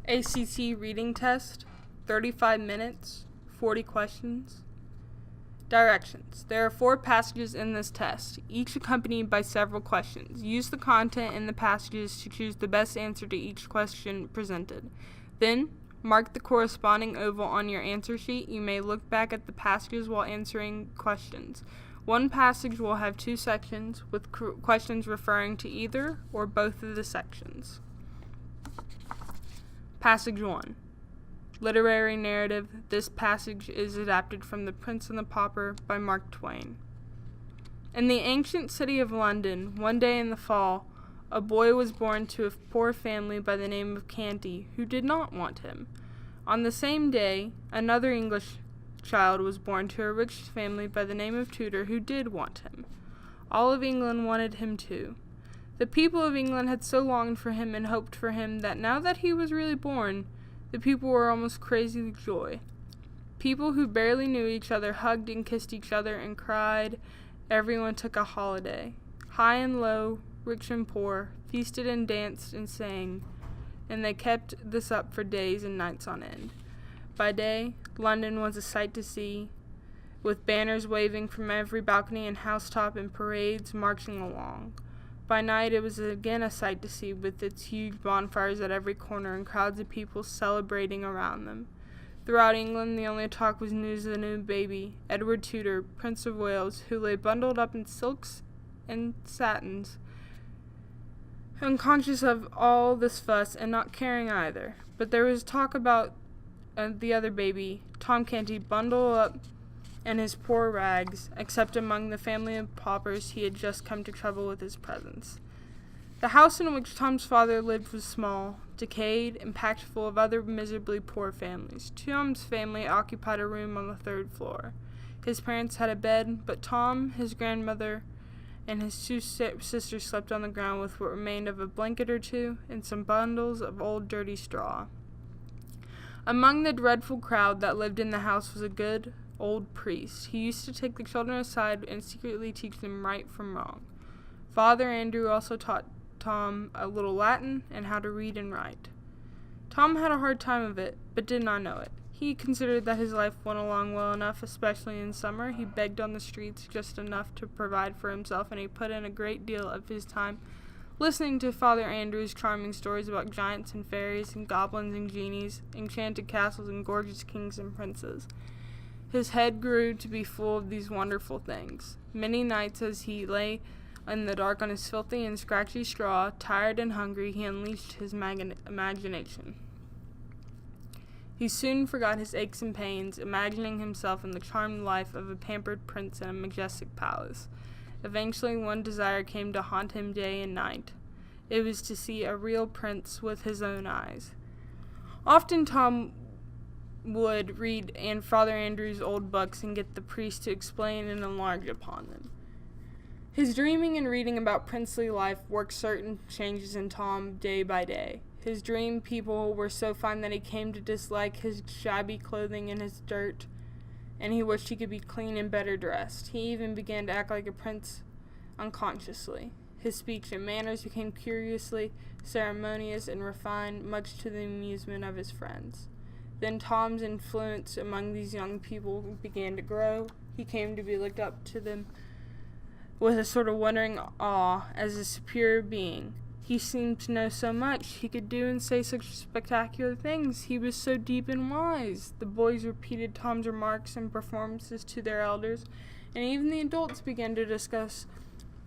ACT reading test, 35 minutes, 40 questions. Directions. There are 4 passages in this test, each accompanied by several questions. Use the content in the passages to choose the best answer to each question presented. Then, mark the corresponding oval on your answer sheet. You may look back at the passages while answering questions. One passage will have 2 sections, with questions referring to either or both of the sections. Passage 1. Literary narrative. This passage is adapted from The Prince and the Pauper by Mark Twain. In the ancient city of London, one day in the fall, a boy was born to a poor family by the name of Canty, who did not want him. On the same day, another English child was born to a rich family by the name of Tudor, who did want him. All of England wanted him too. The people of England had so longed for him and hoped for him that now that he was really born, the people were almost crazy with joy. People who barely knew each other hugged and kissed each other and cried. Everyone took a holiday. High and low, rich and poor, feasted and danced and sang, and they kept this up for days and nights on end. By day, London was a sight to see, with banners waving from every balcony and housetop and parades marching along. By night, it was again a sight to see, with its huge bonfires at every corner and crowds of people celebrating around them. Throughout England, the only talk was news of the new baby, Edward Tudor, Prince of Wales, who lay bundled up in silks and satins, unconscious of all this fuss and not caring either. But there was talk about the other baby, Tom Canty, bundled up in his poor rags, except among the family of paupers he had just come to trouble with his presence. The house in which Tom's father lived was small, decayed, and packed full of other miserably poor families. Tom's family occupied a room on the 3rd floor. His parents had a bed, but Tom, his grandmother, and his 2 sisters slept on the ground with what remained of a blanket or 2 and some bundles of old dirty straw. Among the dreadful crowd that lived in the house was a good old priest. He used to take the children aside and secretly teach them right from wrong. Father Andrew also taught Tom a little Latin and how to read and write. Tom had a hard time of it, but did not know it. He considered that his life went along well enough, especially in summer. He begged on the streets just enough to provide for himself, and he put in a great deal of his time listening to Father Andrew's charming stories about giants and fairies and goblins and genies, enchanted castles and gorgeous kings and princes. His head grew to be full of these wonderful things. Many nights as he lay in the dark on his filthy and scratchy straw, tired and hungry, he unleashed his imagination. He soon forgot his aches and pains, imagining himself in the charmed life of a pampered prince in a majestic palace. Eventually, one desire came to haunt him day and night. It was to see a real prince with his own eyes. Often Tom would read Father Andrew's old books and get the priest to explain and enlarge upon them. His dreaming and reading about princely life worked certain changes in Tom day by day. His dream people were so fine that he came to dislike his shabby clothing and his dirt, and he wished he could be clean and better dressed. He even began to act like a prince unconsciously. His speech and manners became curiously ceremonious and refined, much to the amusement of his friends. Then Tom's influence among these young people began to grow. He came to be looked up to them with a sort of wondering awe as a superior being. He seemed to know so much. He could do and say such spectacular things. He was so deep and wise. The boys repeated Tom's remarks and performances to their elders, and even the adults began to discuss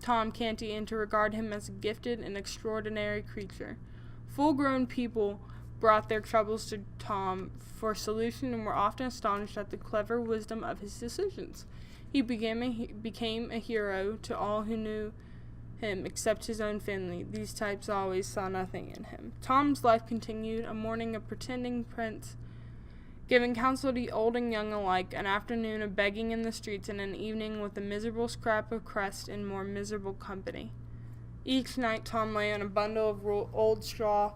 Tom Canty and to regard him as a gifted and extraordinary creature. Full-grown people brought their troubles to Tom for solution and were often astonished at the clever wisdom of his decisions. He became a hero to all who knew him except his own family. These types always saw nothing in him. Tom's life continued, a morning of pretending prince, giving counsel to old and young alike, an afternoon of begging in the streets, and an evening with a miserable scrap of crust in more miserable company. Each night Tom lay on a bundle of old straw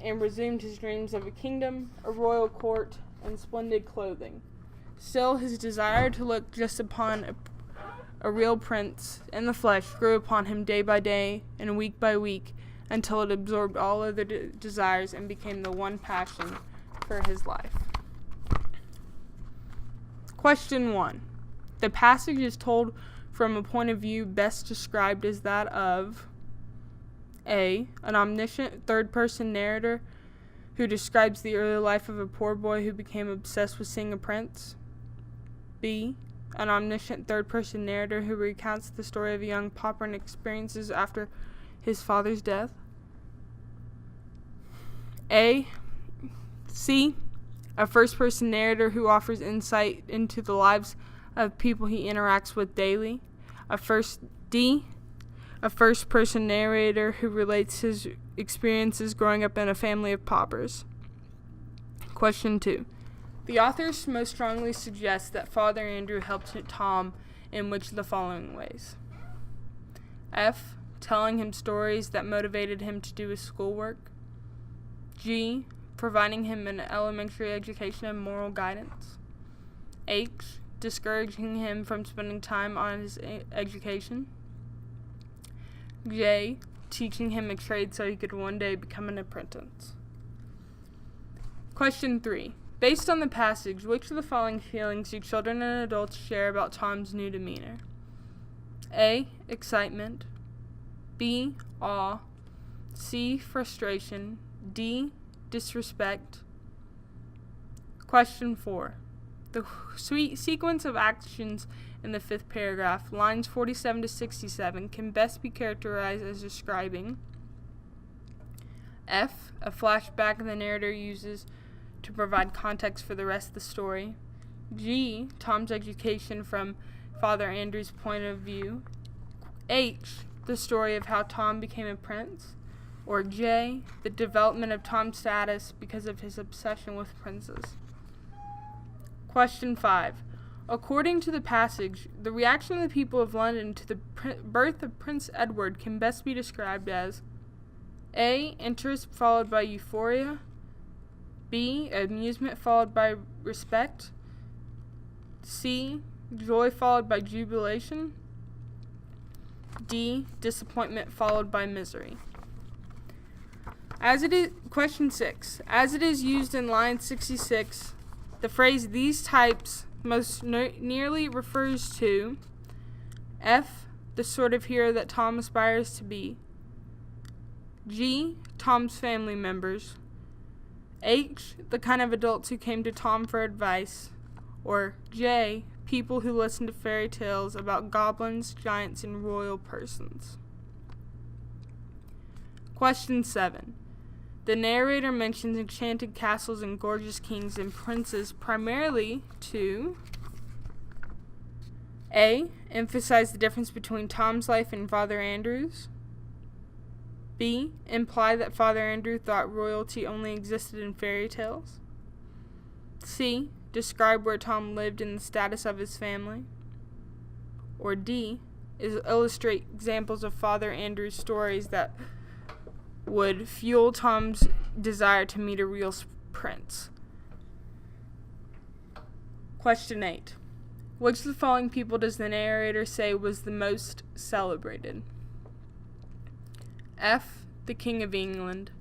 and resumed his dreams of a kingdom, a royal court, and splendid clothing. Still, his desire to look just upon a real prince in the flesh grew upon him day by day and week by week, until it absorbed all other desires and became the one passion for his life. Question 1. The passage is told from a point of view best described as that of A. An omniscient third-person narrator who describes the early life of a poor boy who became obsessed with seeing a prince. B. An omniscient third-person narrator who recounts the story of a young pauper and experiences after his father's death. C. A first-person narrator who offers insight into the lives of people he interacts with daily. D. A first-person narrator who relates his experiences growing up in a family of paupers. Question 2. The authors most strongly suggest that Father Andrew helped Tom in which of the following ways? F. Telling him stories that motivated him to do his schoolwork. G. Providing him an elementary education and moral guidance. H. Discouraging him from spending time on his education. J. Teaching him a trade so he could one day become an apprentice. Question 3. Based on the passage, which of the following feelings do children and adults share about Tom's new demeanor? A. Excitement. B. Awe. C. Frustration. D. Disrespect. Question 4. The sequence of actions in the 5th paragraph, lines 47 to 67, can best be characterized as describing F. A flashback the narrator uses to provide context for the rest of the story. G. Tom's education from Father Andrew's point of view. H. The story of how Tom became a prince. Or J. The development of Tom's status because of his obsession with princes. Question 5. According to the passage, the reaction of the people of London to the birth of Prince Edward can best be described as A. Interest followed by euphoria. B. Amusement followed by respect. C. Joy followed by jubilation. D. Disappointment followed by misery. Question 6. As it is used in line 66, the phrase these types most nearly refers to F. The sort of hero that Tom aspires to be. G. Tom's family members. H. The kind of adults who came to Tom for advice. Or J. People who listen to fairy tales about goblins, giants, and royal persons. Question 7. The narrator mentions enchanted castles and gorgeous kings and princes primarily to A. Emphasize the difference between Tom's life and Father Andrew's. B. Imply that Father Andrew thought royalty only existed in fairy tales. C. Describe where Tom lived and the status of his family. Or D. Illustrate examples of Father Andrew's stories that would fuel Tom's desire to meet a real prince. Question 8. Which of the following people does the narrator say was the most celebrated? F. The King of England.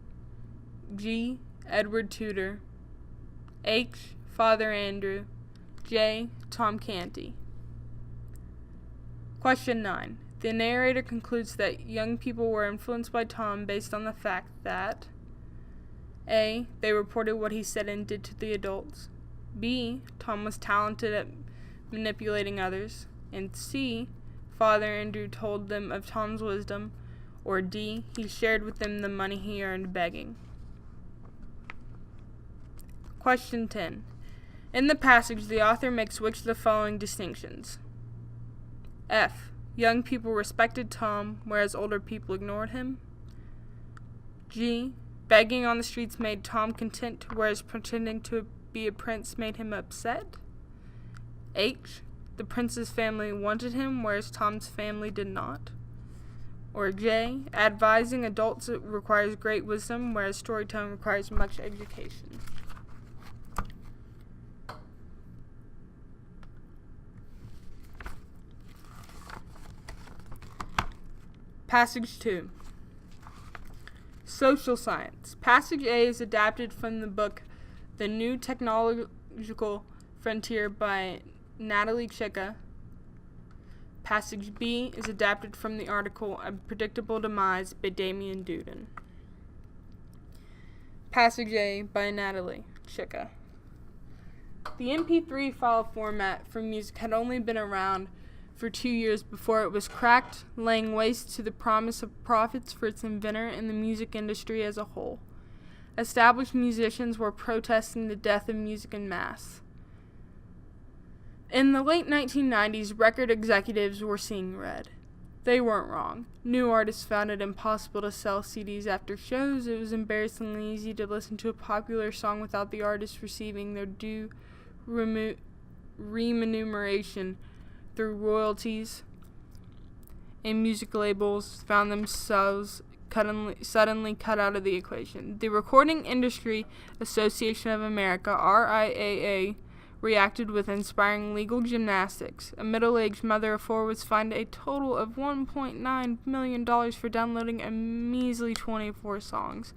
G. Edward Tudor. H. Father Andrew. J. Tom Canty. Question 9. The narrator concludes that young people were influenced by Tom based on the fact that A. They reported what he said and did to the adults. B. Tom was talented at manipulating others. And C. Father Andrew told them of Tom's wisdom. Or D. He shared with them the money he earned begging. Question 10. In the passage, the author makes which of the following distinctions? F. Young people respected Tom, whereas older people ignored him. G. Begging on the streets made Tom content, whereas pretending to be a prince made him upset. H. The prince's family wanted him, whereas Tom's family did not. Or J. Advising adults requires great wisdom, whereas storytelling requires much education. Passage 2. Social science. Passage A is adapted from the book The New Technological Frontier by Natalie Chicka. Passage B is adapted from the article A Predictable Demise by Damien Duden. Passage A by Natalie Chicka. The MP3 file format for music had only been around for 2 years before it was cracked, laying waste to the promise of profits for its inventor and the music industry as a whole. Established musicians were protesting the death of music en masse. In the late 1990s, record executives were seeing red. They weren't wrong. New artists found it impossible to sell CDs after shows. It was embarrassingly easy to listen to a popular song without the artist receiving their due remuneration through royalties, and music labels found themselves suddenly cut out of the equation. The Recording Industry Association of America, RIAA, reacted with inspiring legal gymnastics. A middle-aged mother of 4 was fined a total of $1.9 million for downloading a measly 24 songs.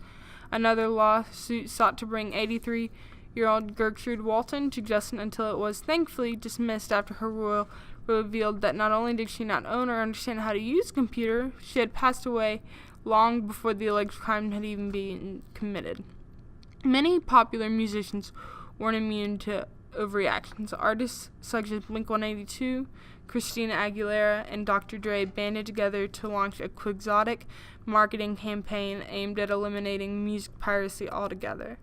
Another lawsuit sought to bring 83-year-old Gertrude Walton to justice until it was thankfully dismissed after her ruling revealed that not only did she not own or understand how to use a computer, she had passed away long before the alleged crime had even been committed. Many popular musicians weren't immune to overreactions. Artists such as Blink-182, Christina Aguilera, and Dr. Dre banded together to launch a quixotic marketing campaign aimed at eliminating music piracy altogether.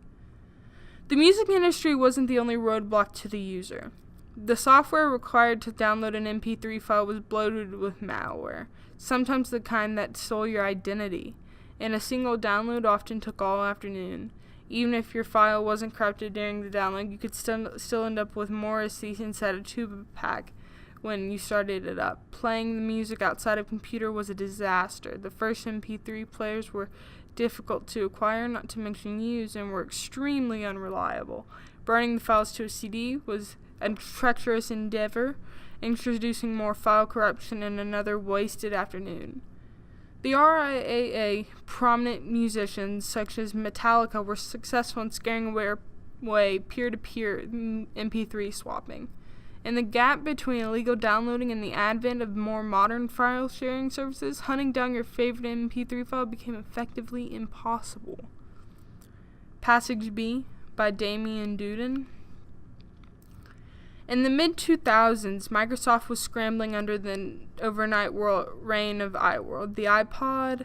The music industry wasn't the only roadblock to the user. The software required to download an MP3 file was bloated with malware, sometimes the kind that stole your identity, and a single download often took all afternoon. Even if your file wasn't corrupted during the download, you could still end up with more receipts inside a tube pack when you started it up. Playing the music outside a computer was a disaster. The first MP3 players were difficult to acquire, not to mention use, and were extremely unreliable. Burning the files to a CD was a treacherous endeavor, introducing more file corruption and another wasted afternoon. The RIAA prominent musicians such as Metallica were successful in scaring away peer-to-peer MP3 swapping. In the gap between illegal downloading and the advent of more modern file sharing services, hunting down your favorite MP3 file became effectively impossible. Passage B by Damien Duden. In the mid-2000s, Microsoft was scrambling under the overnight reign of iWorld. The iPod,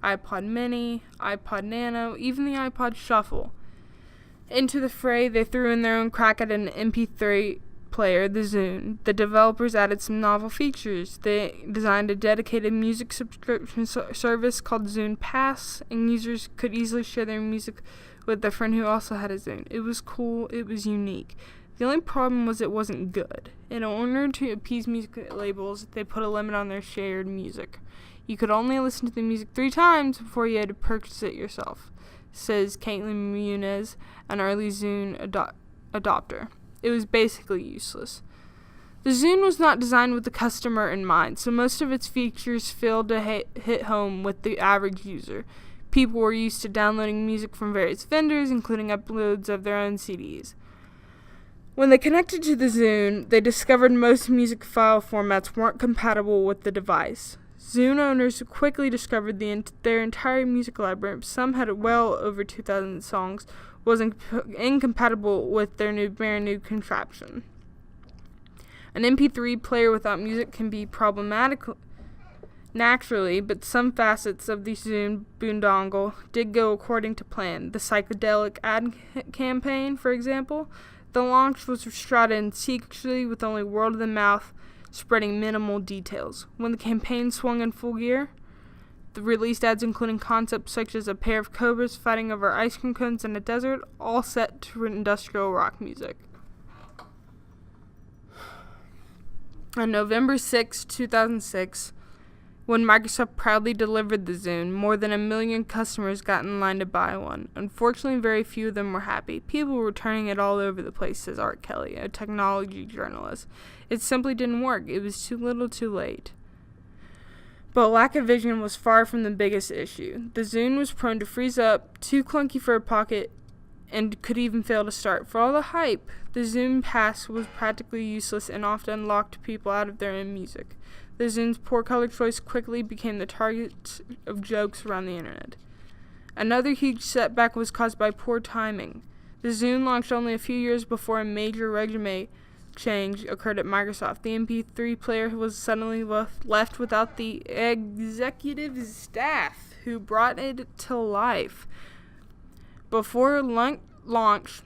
iPod Mini, iPod Nano, even the iPod Shuffle. Into the fray, they threw in their own crack at an MP3 player, the Zune. The developers added some novel features. They designed a dedicated music subscription service called Zune Pass, and users could easily share their music with a friend who also had a Zune. It was cool, it was unique. The only problem was it wasn't good. In order to appease music labels, they put a limit on their shared music. You could only listen to the music 3 times before you had to purchase it yourself, says Caitlin Muniz, an early Zune adopter. It was basically useless. The Zune was not designed with the customer in mind, so most of its features failed to hit home with the average user. People were used to downloading music from various vendors, including uploads of their own CDs. When they connected to the Zune, they discovered most music file formats weren't compatible with the device. Zune owners quickly discovered their entire music library, some had well over 2,000 songs, was incompatible with their brand new contraption. An MP3 player without music can be problematic naturally, but some facets of the Zune boondongle did go according to plan. The psychedelic ad campaign, for example. The launch was shrouded secretly with only word of the mouth, spreading minimal details. When the campaign swung in full gear, the released ads including concepts such as a pair of cobras fighting over ice cream cones in a desert, all set to industrial rock music. On November 6, 2006, when Microsoft proudly delivered the Zune, more than 1 million customers got in line to buy one. Unfortunately, very few of them were happy. People were turning it all over the place, says Art Kelly, a technology journalist. It simply didn't work. It was too little too late. But lack of vision was far from the biggest issue. The Zune was prone to freeze up, too clunky for a pocket, and could even fail to start. For all the hype, the Zune Pass was practically useless and often locked people out of their own music. The Zune's poor color choice quickly became the target of jokes around the internet. Another huge setback was caused by poor timing. The Zune launched only a few years before a major regime change occurred at Microsoft. The MP3 player was suddenly left without the executive staff who brought it to life. Before launch,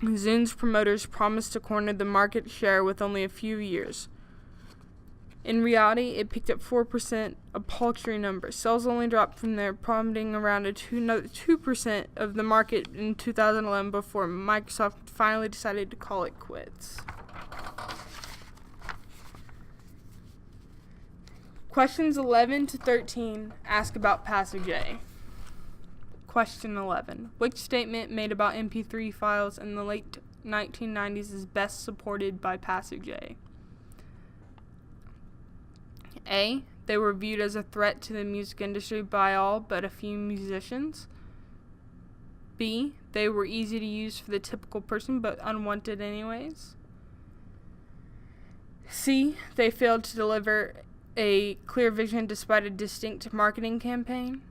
Zune's promoters promised to corner the market share with only a few years. In reality, it peaked at 4%, a paltry number. Sales only dropped from there, prompting around another 2% of the market in 2011 before Microsoft finally decided to call it quits. Questions 11 to 13 ask about Passage A. Question 11. Which statement made about MP3 files in the late 1990s is best supported by Passage A? A. They were viewed as a threat to the music industry by all but a few musicians. B. They were easy to use for the typical person but unwanted anyways. C. They failed to deliver a clear vision despite a distinct marketing campaign.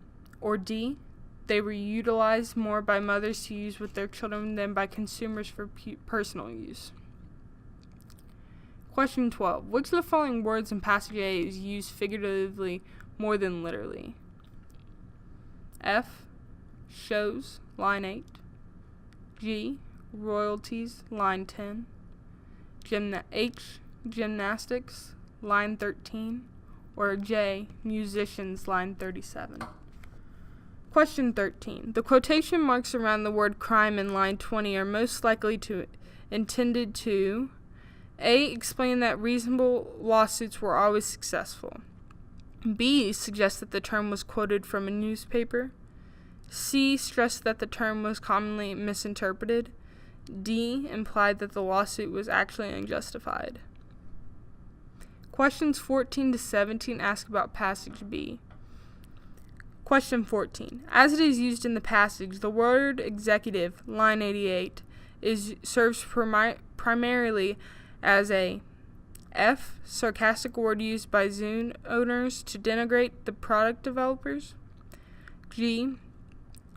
Or D. They were utilized more by mothers to use with their children than by consumers for personal use. Question 12. Which of the following words in Passage A is used figuratively more than literally? F. Shows, line 8. G. Royalties, line 10. H. Gymnastics, line 13. Or J. Musicians, line 37. Question 13. The quotation marks around the word crime in line 20 are most likely intended to A. Explain that reasonable lawsuits were always successful. B. Suggest that the term was quoted from a newspaper. C. Stress that the term was commonly misinterpreted. D. Implied that the lawsuit was actually unjustified. Questions 14 to 17 ask about Passage B. Question 14. As it is used in the passage, the word executive, line 88, serves primarily as a F. Sarcastic word used by Zune owners to denigrate the product developers. G.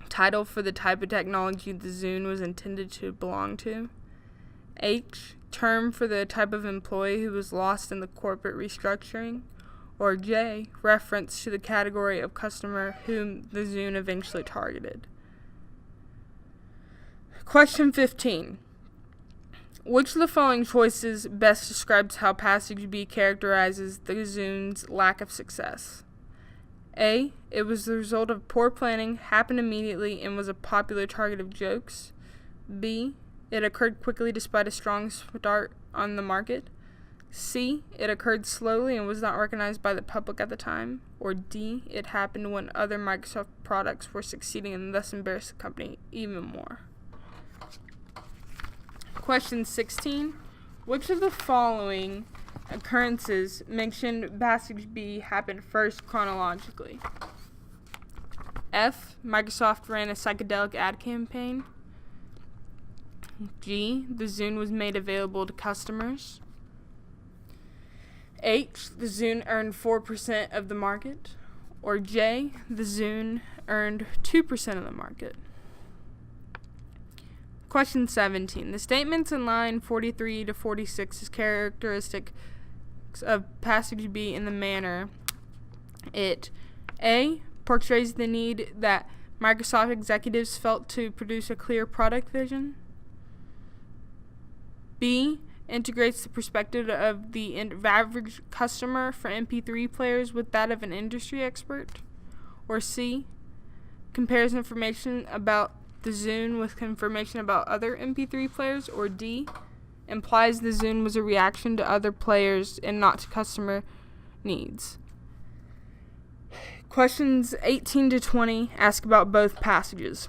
Title for the type of technology the Zune was intended to belong to. H. Term for the type of employee who was lost in the corporate restructuring. Or J. Reference to the category of customer whom the Zune eventually targeted. Question 15. Which of the following choices best describes how Passage B characterizes the Zune's lack of success? A. It was the result of poor planning, happened immediately, and was a popular target of jokes. B. It occurred quickly despite a strong start on the market. C. It occurred slowly and was not recognized by the public at the time. Or D. It happened when other Microsoft products were succeeding and thus embarrassed the company even more. Question 16. Which of the following occurrences mentioned Passage B happened first chronologically? F. Microsoft ran a psychedelic ad campaign. G. The Zune was made available to customers. H. The Zune earned 4% of the market. Or J. The Zune earned 2% of the market. Question 17. The statements in line 43 to 46 is characteristic of Passage B in the manner it A. Portrays the need that Microsoft executives felt to produce a clear product vision. B. Integrates the perspective of the average customer for MP3 players with that of an industry expert. Or C. Compares information about the Zune with information about other MP3 players. Or D. Implies the Zune was a reaction to other players and not to customer needs. Questions 18 to 20 ask about both passages.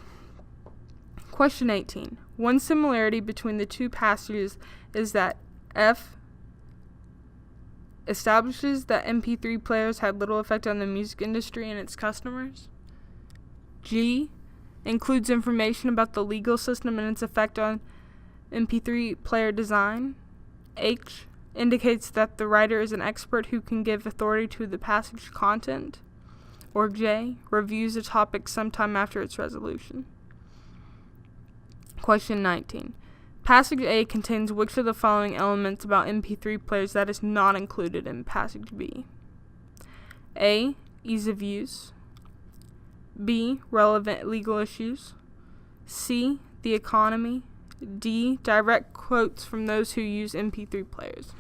Question 18. One similarity between the two passages is that F. establishes that MP3 players had little effect on the music industry and its customers. G, includes information about the legal system and its effect on MP3 player design. H, indicates that the writer is an expert who can give authority to the passage content. Or J, reviews a topic sometime after its resolution. Question 19. Passage A contains which of the following elements about MP3 players that is not included in Passage B? A, ease of use. B, relevant legal issues. C, the economy. D, direct quotes from those who use MP3 players.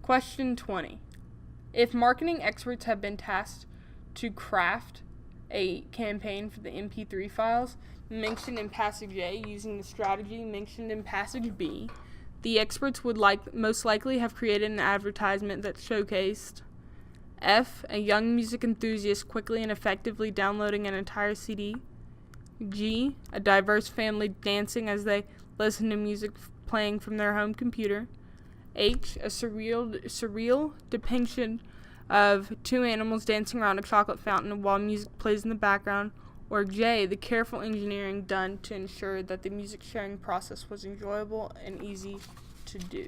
Question 20. If marketing experts have been tasked to craft a campaign for the MP3 files mentioned in Passage A using the strategy mentioned in Passage B, the experts would most likely have created an advertisement that showcased F, a young music enthusiast quickly and effectively downloading an entire CD. G, a diverse family dancing as they listen to music playing from their home computer. H, a surreal depiction of two animals dancing around a chocolate fountain while music plays in the background. Or J, the careful engineering done to ensure that the music sharing process was enjoyable and easy to do.